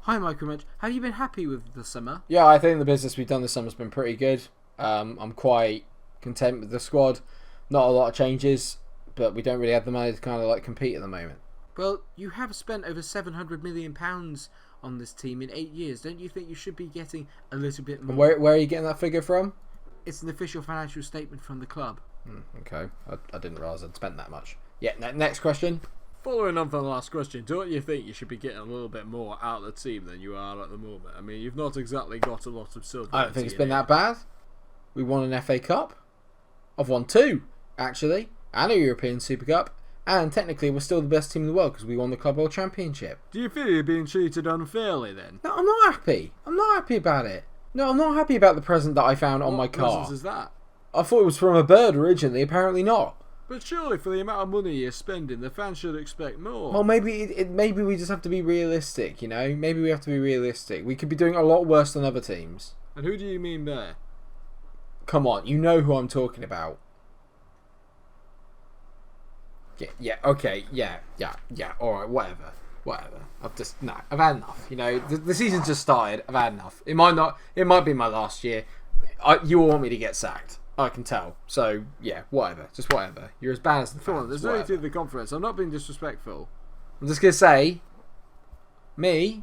Hi, MikeRo. Have you been happy with the summer? Yeah, I think the business we've done this summer's been pretty good. I'm quite content with the squad. Not a lot of changes, but we don't really have the money to kind of like compete at the moment. Well, you have spent over £700 million on this team in 8 years. Don't you think you should be getting a little bit more? Where are you getting that figure from? It's an official financial statement from the club. Okay, I didn't realise I'd spent that much. Yeah, next question. Following on from the last question, don't you think you should be getting a little bit more out of the team than you are at the moment? I mean, you've not exactly got a lot of silver. I don't think it's been that bad. We won an FA Cup. I've won 2, actually, and a European Super Cup. And technically, we're still the best team in the world because we won the Club World Championship. Do you feel you're being treated unfairly then? No, I'm not happy. I'm not happy about it. No, I'm not happy about the present that I found on my car. What present is that? I thought it was from a bird originally. Apparently not. But surely, for the amount of money you're spending, the fans should expect more. Well, maybe maybe we just have to be realistic, you know? Maybe we have to be realistic. We could be doing a lot worse than other teams. And who do you mean there? Come on, you know who I'm talking about. Okay, alright, whatever. I've had enough, you know? The season's just started, I've had enough. It might be my last year. You all want me to get sacked. I can tell. So, yeah, whatever. Just whatever. You're as bad as the fans. Come on, there's no need to the conference. I'm not being disrespectful. I'm just going to say, me,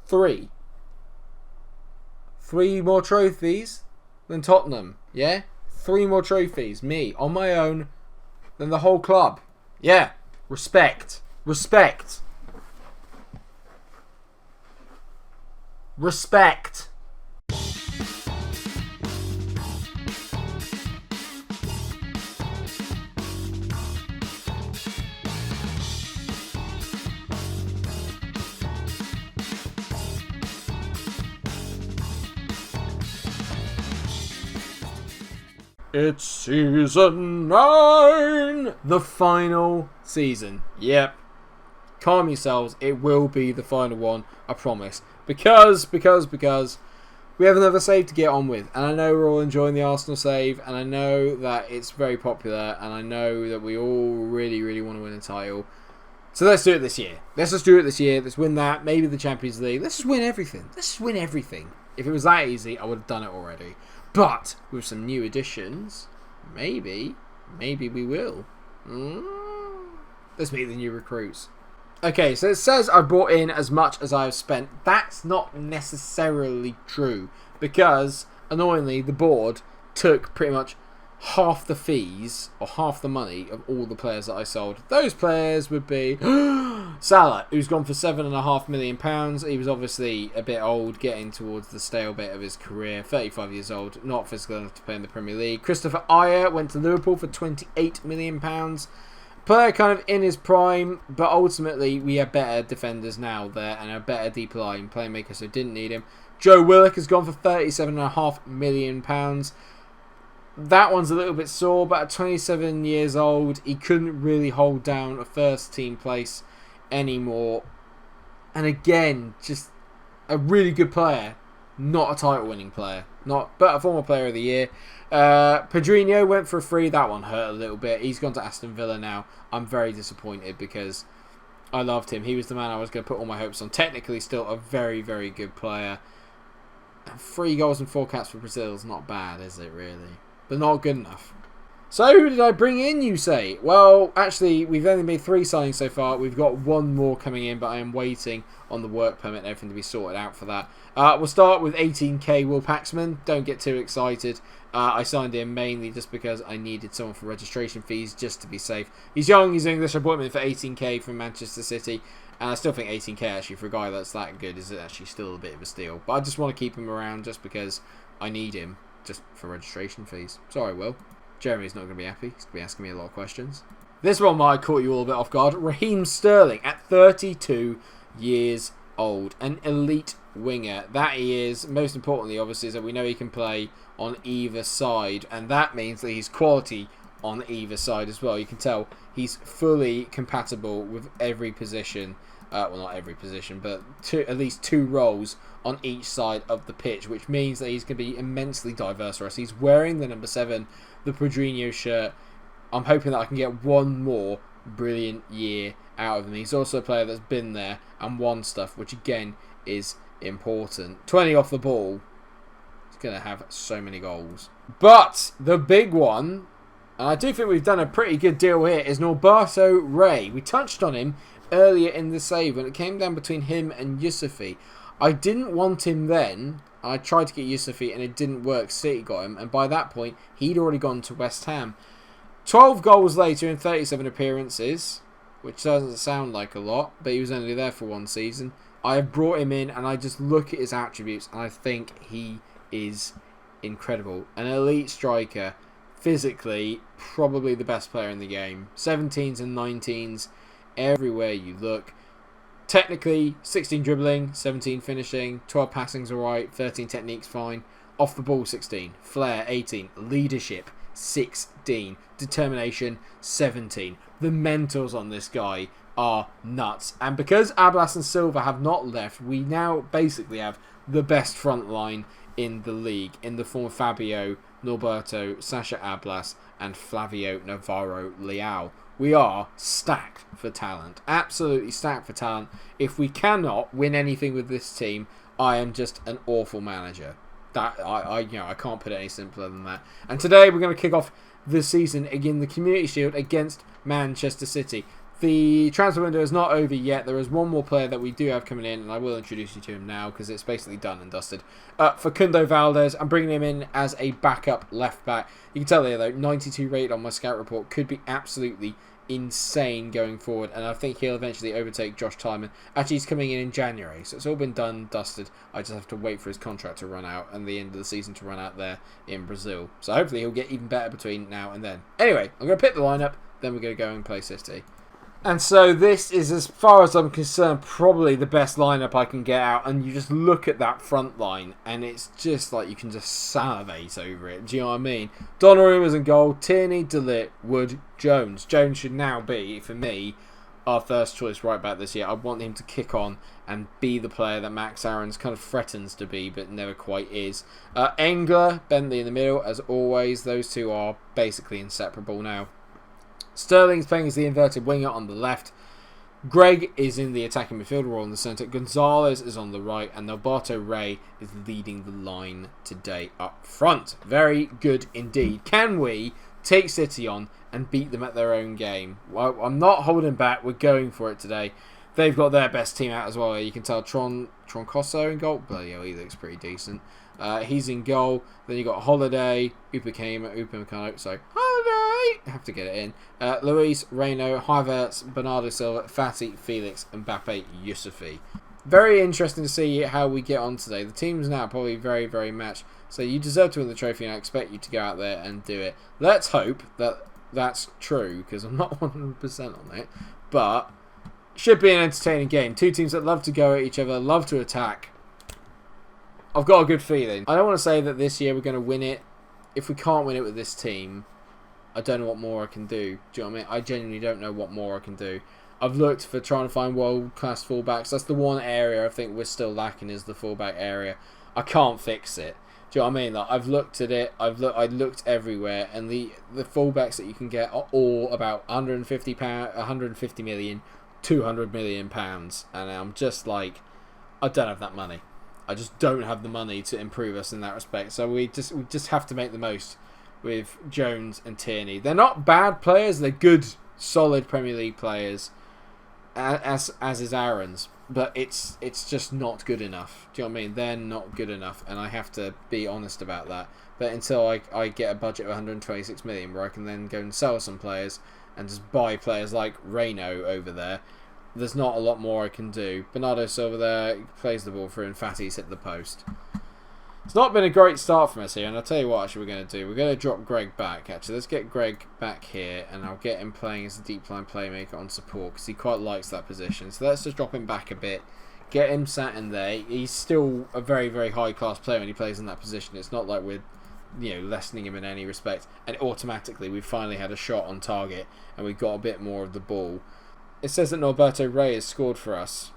3. 3 more trophies than Tottenham, yeah? 3 more trophies, me, on my own, than the whole club. Yeah, respect. Respect. Respect. It's season 9! The final season. Yep. Calm yourselves. It will be the final one. I promise. Because we have another save to get on with. And I know we're all enjoying the Arsenal save. And I know that it's very popular. And I know that we all really, really want to win a title. So let's do it this year. Let's just do it this year. Let's win that. Maybe the Champions League. Let's just win everything. Let's just win everything. If it was that easy, I would have done it already. But with some new additions, maybe we will. Let's meet the new recruits. Okay, so it says I brought in as much as I've spent. That's not necessarily true because, annoyingly, the board took pretty much half the fees or half the money of all the players that I sold. Those players would be Salah, who's gone for £7.5 million. He was obviously a bit old, getting towards the stale bit of his career. 35 years old, not physical enough to play in the Premier League. Christopher Ayer went to Liverpool for £28 million. Player kind of in his prime, but ultimately we have better defenders now there and a better deep line playmaker, so didn't need him. Joe Willock has gone for £37.5 million. That one's a little bit sore, but at 27 years old, he couldn't really hold down a first team place anymore. And again, just a really good player, not a title winning player, but a former player of the year. Pedrinho went for a free. That one hurt a little bit. He's gone to Aston Villa now. I'm very disappointed because I loved him. He was the man I was going to put all my hopes on. Technically still a very, very good player. 3 goals and 4 caps for Brazil is not bad, is it really? But not good enough. So who did I bring in, you say? Well, actually, we've only made 3 signings so far. We've got 1 more coming in, but I am waiting on the work permit and everything to be sorted out for that. We'll start with 18k Will Paxman. Don't get too excited. I signed him mainly just because I needed someone for registration fees, just to be safe. He's young, he's English. I bought him in for 18k from Manchester City. And I still think 18k actually for a guy that's that good is actually still a bit of a steal. But I just want to keep him around just because I need him. Just for registration fees. Sorry, Will. Jeremy's not going to be happy. He's going to be asking me a lot of questions. This one might caught you all a bit off guard. Raheem Sterling at 32 years old. An elite winger. That he is. Most importantly, obviously, is that we know he can play on either side. And that means that he's quality on either side as well. You can tell he's fully compatible with every position. Well, not every position, but at least 2 roles on each side of the pitch, which means that he's going to be immensely diverse for us. He's wearing the number 7, the Pedrinho shirt. I'm hoping that I can get 1 more brilliant year out of him. He's also a player that's been there and won stuff, which again is important. 20 off the ball. He's going to have so many goals. But the big one, and I do think we've done a pretty good deal here, is Norberto Ray. We touched on him earlier in the save when it came down between him and Yusufi. I didn't want him then. I tried to get Yusufi and it didn't work. City got him, and by that point he'd already gone to West Ham. 12 goals later in 37 appearances, which doesn't sound like a lot, but he was only there for one season. I have brought him in and I just look at his attributes and I think he is incredible. An elite striker, physically probably the best player in the game. 17s and 19s everywhere you look. Technically, 16 dribbling, 17 finishing, 12 passings alright, 13 techniques fine. Off the ball 16, flair 18, leadership 16, determination 17. The mentals on this guy are nuts. And because Ablas and Silva have not left, we now basically have the best front line in the league in the form of Fabio, Norberto, Sasha Ablas and Flavio Navarro Leal. We are stacked for talent. Absolutely stacked for talent. If we cannot win anything with this team, I am just an awful manager. That I can't put it any simpler than that. And today we're going to kick off the season again, the Community Shield against Manchester City. The transfer window is not over yet. There is one more player that we do have coming in, and I will introduce you to him now because it's basically done and dusted. Facundo Valdez, I'm bringing him in as a backup left back. You can tell there though, 92 rated on my scout report, could be absolutely insane going forward, and I think he'll eventually overtake Josh Tymon. Actually, he's coming in January, so it's all been done, dusted. I just have to wait for his contract to run out and the end of the season to run out there in Brazil. So hopefully he'll get even better between now and then. Anyway, I'm going to pick the lineup, then we're going to go and play City. And so this is, as far as I'm concerned, probably the best lineup I can get out. And you just look at that front line, and it's just like you can just salivate over it. Do you know what I mean? Donnarumma's in goal. Tierney, De Ligt, Wood, Jones. Jones should now be, for me, our first choice right back this year. I want him to kick on and be the player that Max Aarons kind of threatens to be, but never quite is. Engler, Bentley in the middle, as always. Those two are basically inseparable now. Sterling's playing as the inverted winger on the left. Greg is in the attacking midfield role in the centre. Gonzalez is on the right. And Norberto Ray is leading the line today up front. Very good indeed. Can we take City on and beat them at their own game? Well, I'm not holding back. We're going for it today. They've got their best team out as well. You can tell Troncoso in goal. Bloody hell, he looks pretty decent. He's in goal. Then you got Holiday, Upamecano. So Holiday, have to get it in. Luis, Reno, Havertz, Bernardo Silva, Fati, Felix, Mbappe, Yusufi. Very interesting to see how we get on today. The team's now probably very, very matched. So you deserve to win the trophy, and I expect you to go out there and do it. Let's hope that that's true, because I'm not 100% on it. But should be an entertaining game. Two teams that love to go at each other, love to attack. I've got a good feeling. I don't want to say that this year we're going to win it. If we can't win it with this team, I don't know what more I can do. Do you know what I mean? I genuinely don't know what more I can do. I've looked for trying to find world-class fullbacks. That's the one area I think we're still lacking, is the fullback area. I can't fix it. Do you know what I mean? Like, I've looked at it. I looked everywhere, and the fullbacks that you can get are all about £150, 150 million, £200 million, and I'm just like, I don't have that money. I just don't have the money to improve us in that respect. So we just have to make the most with Jones and Tierney. They're not bad players. They're good, solid Premier League players, as is Aarons. But it's just not good enough. Do you know what I mean? They're not good enough, and I have to be honest about that. But until I get a budget of 126 million, where I can then go and sell some players and just buy players like Reno over there, there's not a lot more I can do. Bernardo Silva there plays the ball through, and Fatty's hit the post. It's not been a great start from us here, and I'll tell you what actually we're going to do. We're going to drop Greg back, actually. Let's get Greg back here, and I'll get him playing as a deep line playmaker on support, because he quite likes that position. So let's just drop him back a bit, get him sat in there. He's still a very, very high-class player when he plays in that position. It's not like we're lessening him in any respect. And automatically, we've finally had a shot on target, and we've got a bit more of the ball. It says that Norberto Ray has scored for us.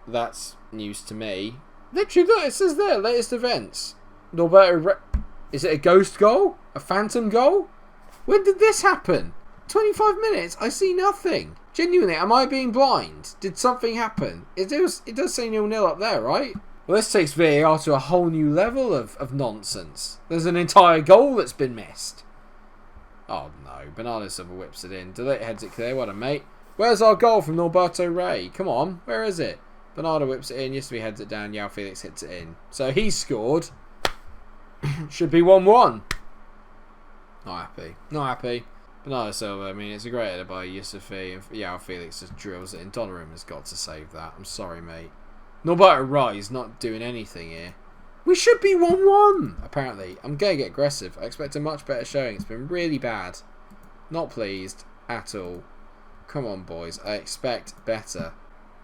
That's news to me. Literally, look, it says there, latest events. Norberto Ray. Is it a ghost goal? A phantom goal? When did this happen? 25 minutes, I see nothing. Genuinely, am I being blind? Did something happen? It does say 0-0 up there, right? Well, this takes VAR to a whole new level of nonsense. There's an entire goal that's been missed. Oh no, Bernardo Silva whips it in. Delete heads it clear. What a mate. Where's our goal from Norberto Ray? Come on, where is it? Bernardo whips it in. Yesterday heads it down. João Felix hits it in. So he scored. Should be 1-1. Not happy. Not happy. Bernardo Silva, I mean, it's a great header by Yusufi. And João Felix just drills it in. Donnarumma's got to save that. I'm sorry, mate. Norberto Ray's not doing anything here. We should be 1-1, apparently. I'm going to get aggressive. I expect a much better showing. It's been really bad. Not pleased at all. Come on, boys. I expect better.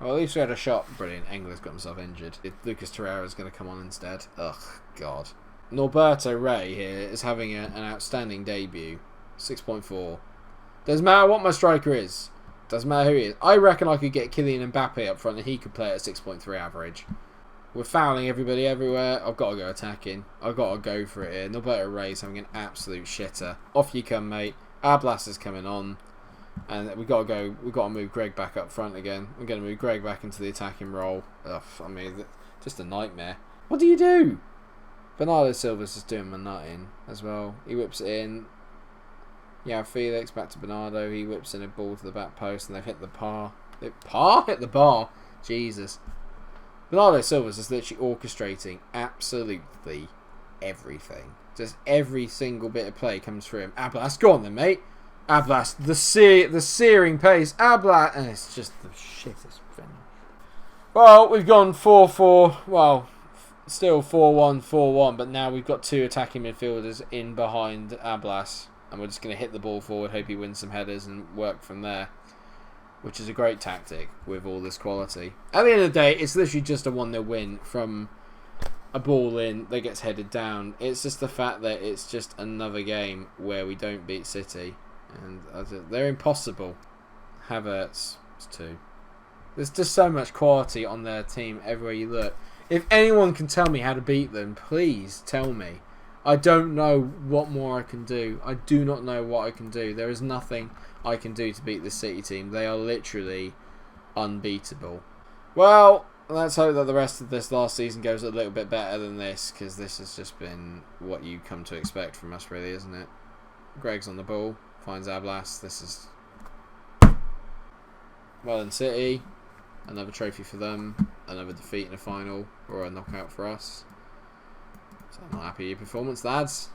Well, at least we had a shot. Brilliant. Engler's got himself injured. Lucas Torreira's going to come on instead. Ugh, God. Norberto Ray here is having an outstanding debut. 6.4. Doesn't matter what my striker is. Doesn't matter who he is. I reckon I could get Kylian Mbappe up front and he could play at 6.3 average. We're fouling everybody everywhere. I've got to go attacking. I've got to go for it here. Norberto Ray's having an absolute shitter. Off you come, mate. Ablas is coming on. And we've got to go. We've got to move Greg back up front again. We're going to move Greg back into the attacking role. Ugh, I mean, just a nightmare. What do you do? Bernardo Silva's just doing my nut in as well. He whips it in. Yeah, Felix back to Bernardo. He whips in a ball to the back post and they've hit the bar. Hit the bar? Jesus. Bernardo Silva's just literally orchestrating absolutely everything. Just every single bit of play comes through him. Ablas, go on then, mate. Ablas, the searing pace. Ablas, and it's just the shittest thing. Well, we've gone 4-4. Well, still 4-1, 4-1, but now we've got two attacking midfielders in behind Ablas. And we're just going to hit the ball forward, hope he wins some headers and work from there. Which is a great tactic with all this quality. At the end of the day, it's literally just a 1-0 win from a ball in that gets headed down. It's just the fact that it's just another game where we don't beat City. And they're impossible. Havertz, it's 2. There's just so much quality on their team everywhere you look. If anyone can tell me how to beat them, please tell me. I don't know what more I can do. I do not know what I can do. There is nothing I can do to beat this City team. They are literally unbeatable. Well, let's hope that the rest of this last season goes a little bit better than this, because this has just been what you come to expect from us, really, isn't it? Greg's on the ball, finds Ablas. This is well in City. Another trophy for them. Another defeat in a final, or a knockout for us. So I'm not happy with your performance, lads.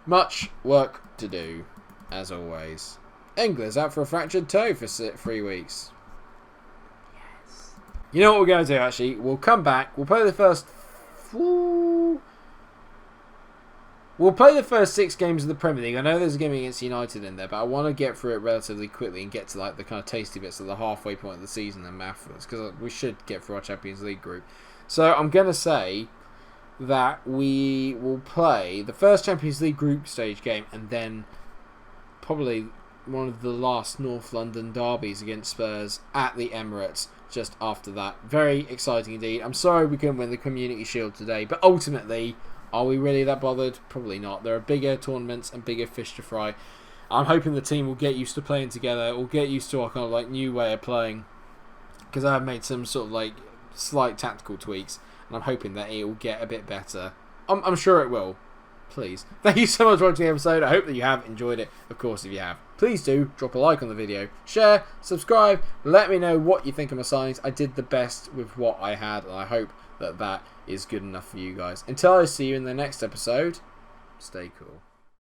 Much work to do, as always. Engler's out for a fractured toe for 3 weeks. Yes. You know what we're going to do, actually? We'll come back. We'll play the first... We'll play the first 6 games of the Premier League. I know there's a game against United in there, but I want to get through it relatively quickly and get to like the kind of tasty bits of the halfway point of the season and afterwards, because we should get through our Champions League group. So I'm going to say that we will play the first Champions League group stage game and then probably one of the last North London derbies against Spurs at the Emirates just after that. Very exciting indeed. I'm sorry we couldn't win the Community Shield today, but ultimately, are we really that bothered? Probably not. There are bigger tournaments and bigger fish to fry. I'm hoping the team will get used to playing together, will get used to our kind of like new way of playing, because I've made some sort of like slight tactical tweaks, and I'm hoping that it will get a bit better. I'm sure it will. Please. Thank you so much for watching the episode. I hope that you have enjoyed it. Of course, if you have, please do drop a like on the video, share, subscribe, let me know what you think of my signings. I did the best with what I had, and I hope that that is good enough for you guys. Until I see you in the next episode, stay cool.